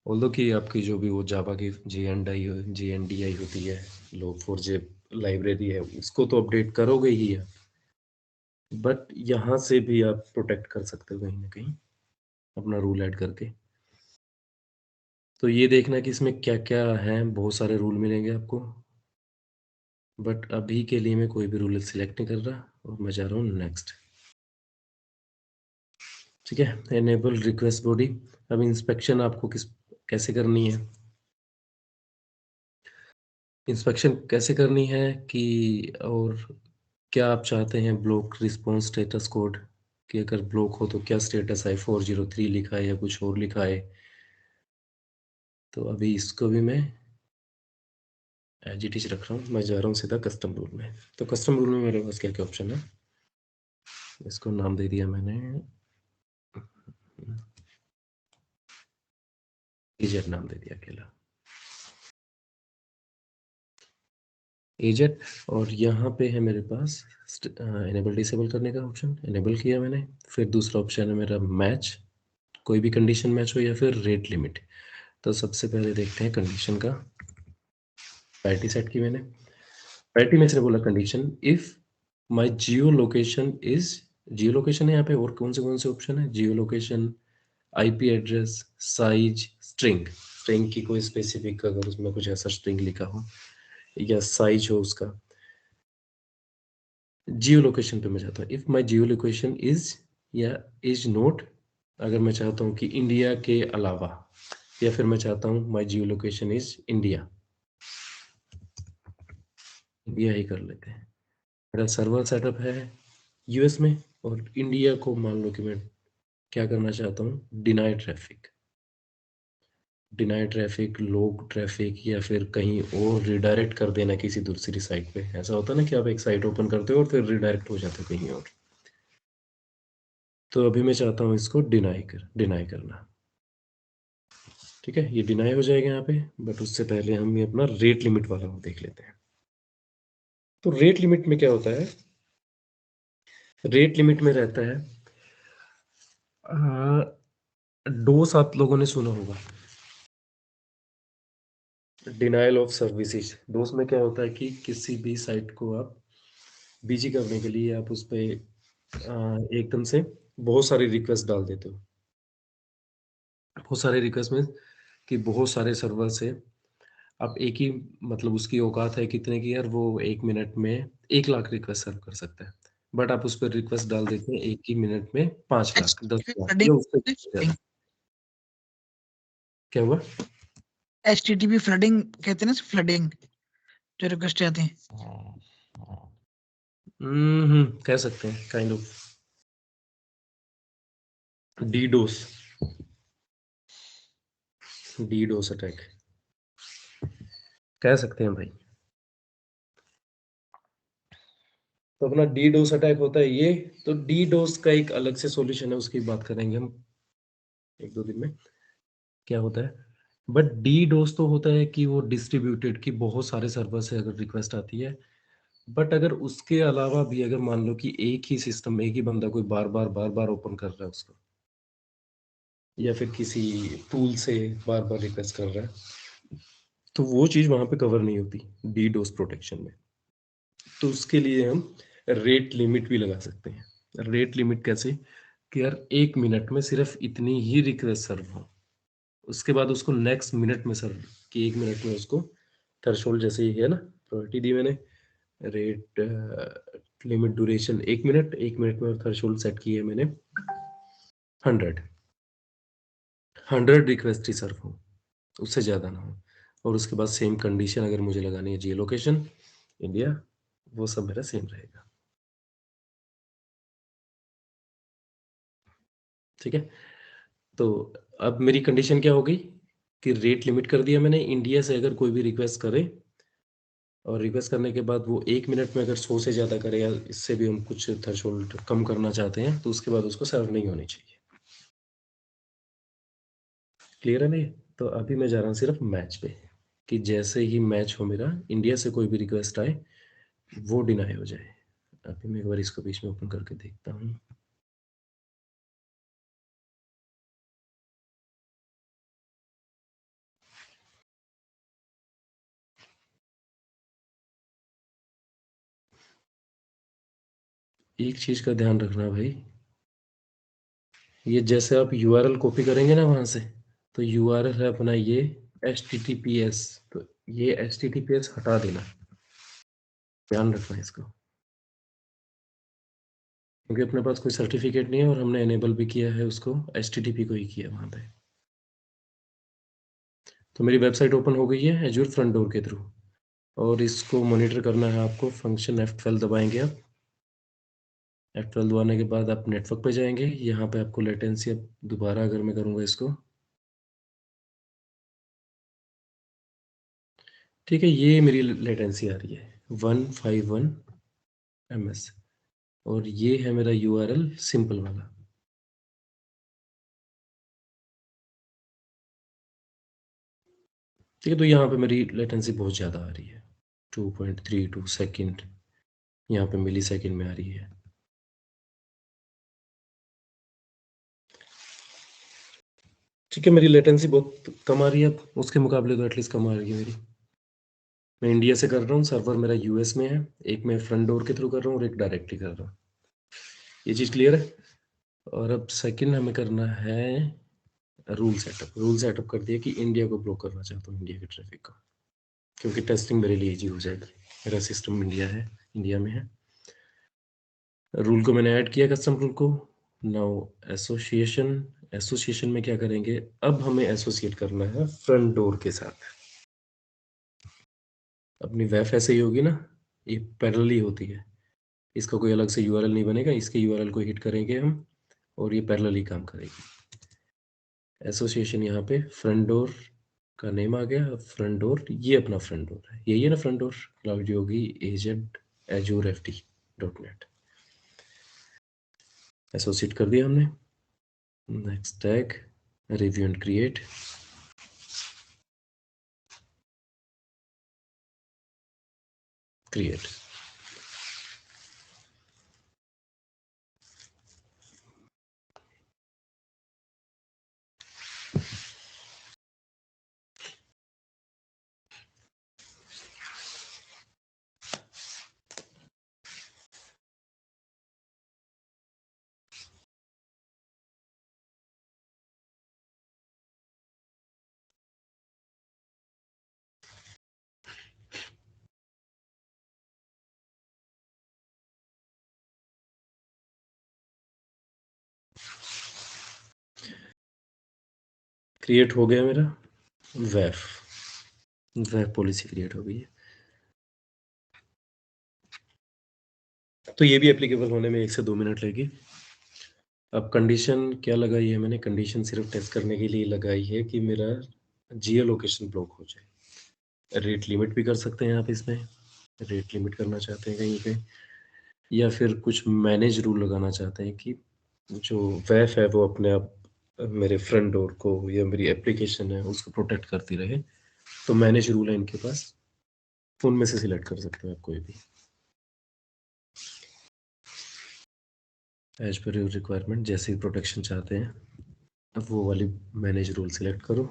Speaker 5: ऑल्दो कि आपकी जो भी वो जावा की JNDI होती है, log4j लाइब्रेरी है, उसको तो अपडेट करोगे ही आप, बट यहाँ से भी आप प्रोटेक्ट कर सकते हो कहीं ना कहीं अपना रूल ऐड करके। तो ये देखना कि इसमें क्या क्या है, बहुत सारे रूल मिलेंगे आपको, बट अभी के लिए मैं कोई भी रूल सिलेक्ट नहीं कर रहा और मैं जा रहा हूँ नेक्स्ट। ठीक है, एनेबल रिक्वेस्ट बॉडी। अब इंस्पेक्शन आपको कैसे करनी है, इंस्पेक्शन कैसे करनी है कि, और क्या आप चाहते हैं ब्लॉक रिस्पॉन्स स्टेटस कोड, कि अगर ब्लॉक हो तो क्या स्टेटस है, 403 लिखा है या कुछ और लिखा है। तो अभी इसको भी मैं एज इट इज रख रहा हूँ, मैं जा रहा हूँ सीधा कस्टम रूल में। तो कस्टम रूल में मेरे पास क्या क्या ऑप्शन है, इसको नाम दे दिया मैंने, एजेट नाम दे दिया अकेला, एजेट। और यहाँ पे है मेरे पास एनेबल डिसेबल करने का ऑप्शन, एनेबल किया मैंने। फिर दूसरा ऑप्शन है मेरा मैच, कोई भी कंडीशन मैच हो, या फिर रेट लिमिट। तो सबसे पहले देखते हैं कंडीशन का, प्रायोरिटी सेट की मैंने। प्रायोरिटी में से बोला condition if my geo location is, Jio location है यहाँ पे, और कौन से ऑप्शन है, जियो location, IP address, size, string. String की कोई स्पेसिफिक, अगर उसमें कुछ ऐसा स्ट्रिंग लिखा हो या साइज हो उसका। जियो लोकेशन पे मैं चाहता हूँ, if my geo location is या इज नॉट, अगर मैं चाहता हूँ कि इंडिया के अलावा, या फिर मैं चाहता हूँ my geo location is India, India ही कर लेते हैं। मेरा सर्वर सेटअप है यूएस में, और इंडिया को मान लो कि मैं क्या करना चाहता हूँ, डिनाई ट्रैफिक, डिनाई ट्रैफिक, लोग ट्रैफिक, या फिर कहीं और रिडायरेक्ट कर देना किसी दूसरी साइट पे। ऐसा होता है ना कि आप एक साइट ओपन करते हो और फिर रिडायरेक्ट हो जाते हो कहीं और। तो अभी मैं चाहता हूँ इसको डिनाई करना। ठीक है, ये डिनाई हो जाएगा यहाँ पे, बट उससे पहले हम ये अपना रेट लिमिट वाला देख लेते हैं। तो रेट लिमिट में क्या होता है, रेट लिमिट में रहता है, डोस आप लोगों ने सुना होगा, डिनाइल ऑफ सर्विसेज। डोस में क्या होता है कि किसी भी साइट को आप बिजी करने के लिए आप उस पे एकदम से बहुत सारी रिक्वेस्ट डाल देते हो। बहुत सारे रिक्वेस्ट में कि बहुत सारे सर्वर से आप एक ही, मतलब उसकी औकात है कितने की यार, वो 1 मिनट में 1 लाख रिक्वेस्ट सर्व कर सकता है, बट आप उस पर रिक्वेस्ट डाल देते हैं एक ही मिनट में 5 लाख, 10 लाख या उससे ज्यादा। क्या हुआ?
Speaker 4: HTTP फ्लडिंग कहते हैं ना, फ्लडिंग जो रिक्वेस्ट आती है।
Speaker 5: कह सकते हैं, kind of DDoS, DDoS attack कह सकते हैं भाई। तो अपना डीडोस अटैक होता है ये। तो डीडोस का एक अलग से सॉल्यूशन है, उसकी बात करेंगे हम 1-2 दिन में क्या होता है। बट डीडोस तो होता है कि वो डिस्ट्रीब्यूटेड, कि बहुत सारे सर्वर से अगर रिक्वेस्ट आती है, बट अगर उसके अलावा भी अगर मान लो कि एक ही सिस्टम, एक ही बंदा कोई बार बार ओपन कर रहा है उसको, या फिर किसी टूल से बार बार रिक्वेस्ट कर रहा है, तो वो चीज वहां पे कवर नहीं होती डीडोस प्रोटेक्शन में। तो उसके लिए हम रेट लिमिट भी लगा सकते हैं। रेट लिमिट कैसे, कि यार 1 मिनट में सिर्फ इतनी ही रिक्वेस्ट सर्व हो, उसके बाद उसको नेक्स्ट मिनट में सर्व, कि 1 मिनट में उसको थ्रेशोल्ड जैसे ही है ना, प्रायोरिटी दी मैंने, rate limit duration 1 minute, 1 minute में थ्रेशोल्ड सेट की है मैंने 100 रिक्वेस्ट ही सर्व हो, उससे ज़्यादा ना हो। और उसके बाद सेम कंडीशन अगर मुझे लगानी है, जियो लोकेशन इंडिया, वो सब मेरा सेम रहेगा। ठीक है, तो अब मेरी कंडीशन क्या होगी कि रेट लिमिट कर दिया मैंने, इंडिया से अगर कोई भी रिक्वेस्ट करे, और रिक्वेस्ट करने के बाद वो 1 मिनट में अगर 100 से ज़्यादा करे, या इससे भी हम कुछ थ्रेशोल्ड कम करना चाहते हैं, तो उसके बाद उसको सर्व नहीं होनी चाहिए। क्लियर है भैया? तो अभी मैं जा रहा हूँ सिर्फ मैच पे, कि जैसे ही मैच हो मेरा, इंडिया से कोई भी रिक्वेस्ट आए वो डिनाई हो जाए। अभी मैं एक बार इसको बीच में ओपन करके देखता हूँ। एक चीज का ध्यान रखना भाई, ये जैसे आप यूआरएल कॉपी करेंगे ना वहां से, तो यूआरएल है अपना ये https, तो ये https हटा देना, ध्यान रखना इसको, क्योंकि अपने पास कोई सर्टिफिकेट नहीं है और हमने एनेबल भी किया है उसको, http को ही किया वहां पे। तो मेरी वेबसाइट ओपन हो गई है एज्योर फ्रंट डोर के थ्रू, और इसको मॉनिटर करना है आपको। फंक्शन F12 दबाएंगे आप, F12 दबाने के बाद आप नेटवर्क पे जाएंगे, यहाँ पे आपको लेटेंसी, अब दोबारा अगर मैं करूँगा इसको, ठीक है, ये मेरी लेटेंसी आ रही है 151 ms, और ये है मेरा यूआरएल सिंपल वाला। ठीक है, तो यहाँ पे मेरी लेटेंसी बहुत ज़्यादा आ रही है, 2.32 सेकेंड, यहाँ पे मिली सेकेंड में आ रही है। ठीक है, मेरी लेटेंसी बहुत कम आ रही है, अब उसके मुकाबले तो एटलीस्ट कम आ रही है मेरी। मैं इंडिया से कर रहा हूँ, सर्वर मेरा यूएस में है, एक मैं फ्रंट डोर के थ्रू कर रहा हूँ और एक डायरेक्टली कर रहा हूँ, ये चीज़ क्लियर है। और अब सेकंड हमें करना है रूल सेटअप। रूल सेटअप कर दिया कि इंडिया को ब्लॉक करना चाहता हूँ, इंडिया के ट्रैफिक को, क्योंकि टेस्टिंग मेरे लिए इजी हो जाएगी, मेरा सिस्टम इंडिया में है। रूल को मैंने ऐड किया, कस्टम रूल को। नाउ एसोसिएशन में क्या करेंगे, अब हमें एसोसिएट करना है फ्रंट डोर के साथ। अपनी वेफ ऐसे ही होगी ना, ये पैरेलली होती है, इसका कोई अलग से यूआरएल नहीं बनेगा, इसके यूआरएल को हिट करेंगे हम और ये पैरेलली काम करेगी। एसोसिएशन यहाँ पे फ्रंट डोर का नेम आ गया, फ्रंट डोर, ये अपना फ्रंट डोर है, यही है ना फ्रंट डोर, क्लाउड योगी एजेंट एजूर FT.net, एसोसिएट कर दिया हमने। Next tag review and create, create. Create हो गया मेरा वेफ पॉलिसी क्रिएट हो गई है। तो ये भी एप्लीकेबल होने में 1 से 2 मिनट लगेगी। अब कंडीशन क्या लगाई है मैंने, कंडीशन सिर्फ टेस्ट करने के लिए लगाई है कि मेरा जियो लोकेशन ब्लॉक हो जाए। रेट लिमिट भी कर सकते हैं आप इसमें, रेट लिमिट करना चाहते हैं कहीं पे, या फिर कुछ मैनेज रूल लगाना चाहते हैं कि जो वेफ है वो अपने आप मेरे फ्रंट डोर को या मेरी एप्लीकेशन है उसको प्रोटेक्ट करती रहे, तो मैनेज रूल है इनके पास, फोन में से सिलेक्ट कर सकते हो आप कोई भी, एज पर योर रिक्वायरमेंट, जैसे ही प्रोटेक्शन चाहते हैं अब वो वाली मैनेज रूल सिलेक्ट करो,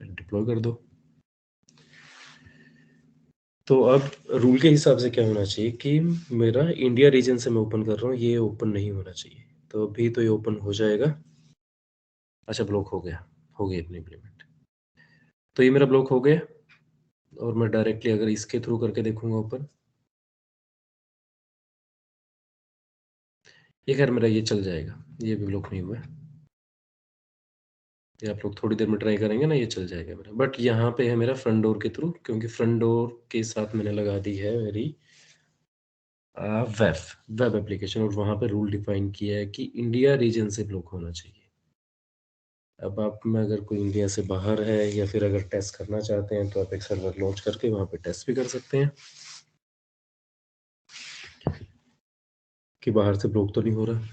Speaker 5: डिप्लॉय कर दो। तो अब रूल के हिसाब से क्या होना चाहिए कि मेरा इंडिया रीजन से मैं ओपन कर रहा हूँ, ये ओपन नहीं होना चाहिए, तो अभी तो ये ओपन हो जाएगा। अच्छा, ब्लॉक हो गया, हो गई अपनी इम्प्लीमेंट, तो ये मेरा ब्लॉक हो गया। और मैं डायरेक्टली अगर इसके थ्रू करके देखूंगा ओपन, ये खैर मेरा ये चल जाएगा, ये भी ब्लॉक नहीं हुआ है, ये आप लोग थोड़ी देर में ट्राई करेंगे ना, ये चल जाएगा मेरा। बट यहाँ पे है मेरा फ्रंट डोर के थ्रू, क्योंकि फ्रंट डोर के साथ मैंने लगा दी है मेरी वेब एप्लीकेशन, और वहाँ पे रूल डिफाइन किया है कि इंडिया रीजन से ब्लॉक होना चाहिए। अब आप में अगर कोई इंडिया से बाहर है या फिर अगर टेस्ट करना चाहते हैं तो आप एक सर्वर लॉन्च करके वहाँ पे टेस्ट भी कर सकते हैं कि बाहर से ब्लॉक तो नहीं हो रहा,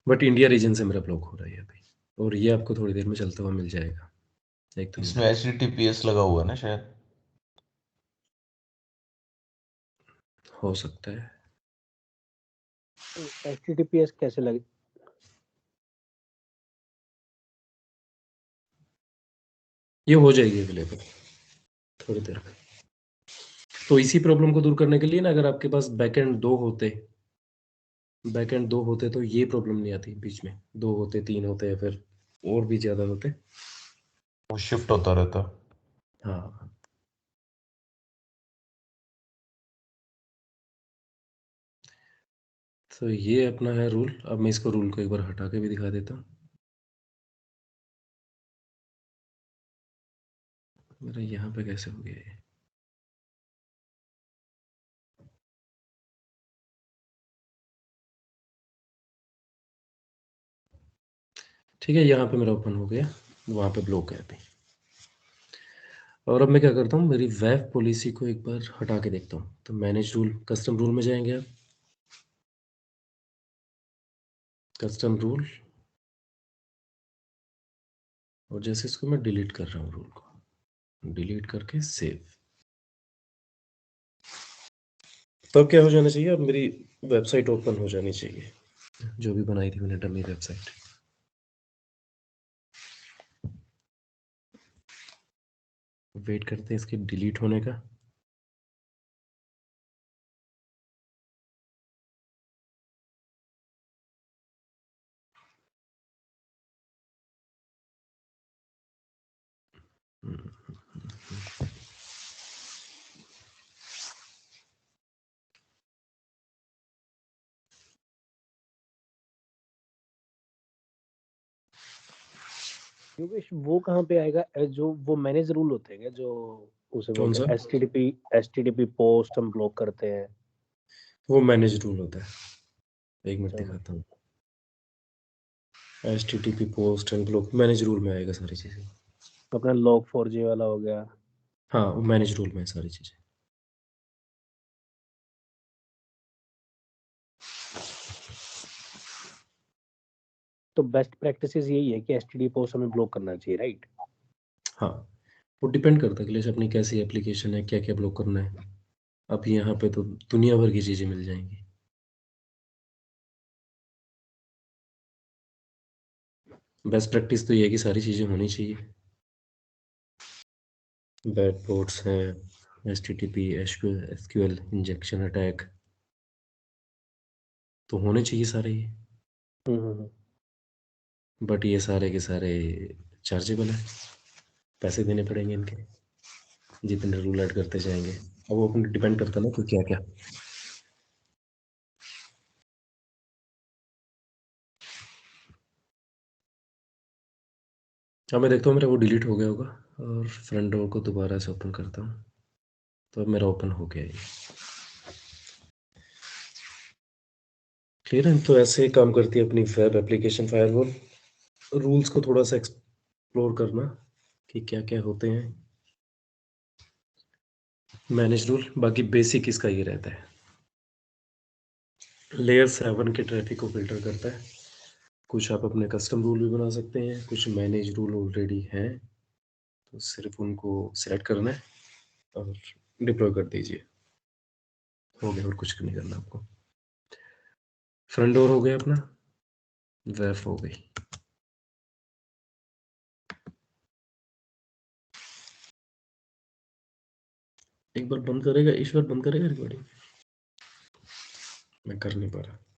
Speaker 5: बट इंडिया रीजन से मेरा ब्लॉक हो रहा है अभी, और ये आपको थोड़ी देर में चलता हुआ मिल जाएगा। एक तो
Speaker 6: इसमें HTTPS लगा हुआ है ना शायद।
Speaker 5: हो सकता है,
Speaker 1: HTTPS कैसे लगे?
Speaker 5: ये हो जाएगी अवेलेबल थोड़ी देर में। तो इसी प्रॉब्लम को दूर करने के लिए ना, अगर आपके पास बैकएंड दो होते तो ये प्रॉब्लम नहीं आती बीच में, 2 होते 3 होते या फिर और भी ज्यादा होते।
Speaker 6: वो शिफ्ट होता रहता।
Speaker 5: हाँ, तो ये अपना है रूल। अब मैं इसको रूल को एक बार हटा के भी दिखा देता हूँ। मेरा यहाँ पे कैसे हो गया ये? ठीक है, यहाँ पे मेरा ओपन हो गया, वहाँ पे ब्लॉक है अभी। और अब मैं क्या करता हूँ, मेरी वेब पॉलिसी को एक बार हटा के देखता हूँ। तो मैनेज रूल, कस्टम रूल में जाएंगे आप, कस्टम रूल, और जैसे इसको मैं डिलीट कर रहा हूँ, रूल को डिलीट करके सेव। तब क्या हो जाना चाहिए, अब मेरी वेबसाइट ओपन हो जानी चाहिए, जो भी बनाई थी मैंने डमी वेबसाइट। वेट करते हैं इसके डिलीट होने का।
Speaker 7: योगेश वो कहाँ पे आएगा, जो वो मैनेज रूल होते हैं क्या, जो उसे
Speaker 5: कौन
Speaker 7: बोलते
Speaker 5: सा?
Speaker 7: हैं एचटीटीपी पोस्ट हम ब्लॉक करते हैं?
Speaker 5: वो मैनेज रूल होता है, एक मिनट
Speaker 7: चलो।
Speaker 5: दिखाता हूँ। HTTP post and block manage rule में आएगा सारी चीज़ें।
Speaker 7: अपना लॉग 4J वाला हो गया।
Speaker 5: हाँ, वो मैनेज रूल में है सारी चीज़ें।
Speaker 7: तो बेस्ट प्रैक्टिसेस यही है कि एचटीटीपी पोस्ट हमें ब्लॉक करना चाहिए, राइट?
Speaker 5: हाँ, वो डिपेंड करता है कि जैसे अपनी कैसी एप्लीकेशन है, क्या क्या ब्लॉक करना है। अब यहाँ पे तो दुनिया भर की चीज़ें मिल जाएंगी। बेस्ट प्रैक्टिस तो ये है कि सारी चीज़ें होनी चाहिए। बैड पोर्ट्स हैं, HTTP, SQL इंजेक्शन अटैक, तो होने चाहिए सारे ये।
Speaker 7: हम्म।
Speaker 5: बट ये सारे के सारे चार्जेबल है, पैसे देने पड़ेंगे इनके, जितने रूल ऐड करते जाएंगे। अब वो अपन डिपेंड करता है ना कि क्या क्या। अब मैं देखता हूँ मेरा वो डिलीट हो गया होगा, और फ्रंट डोर को दोबारा से ओपन करता हूँ। तो अब मेरा ओपन हो गया ये। क्लियर है? तो ऐसे काम करती है अपनी वेब एप्लीकेशन फायरवॉल। रूल्स को थोड़ा सा एक्सप्लोर करना कि क्या क्या होते हैं। मैनेज रूल, बाकी बेसिक इसका ये रहता है, लेयर 7 के ट्रैफिक को फिल्टर करता है। कुछ आप अपने कस्टम रूल भी बना सकते हैं, कुछ मैनेज रूल ऑलरेडी हैं, तो सिर्फ उनको सेलेक्ट करना है और डिप्लॉय कर दीजिए, हो गया। और कुछ नहीं करना आपको। फ्रंट डोर हो गया अपना, वेब हो गई। एक बार बंद करेगा ईश्वर, बंद करेगा रिकॉर्डिंग? मैं कर नहीं पा रहा।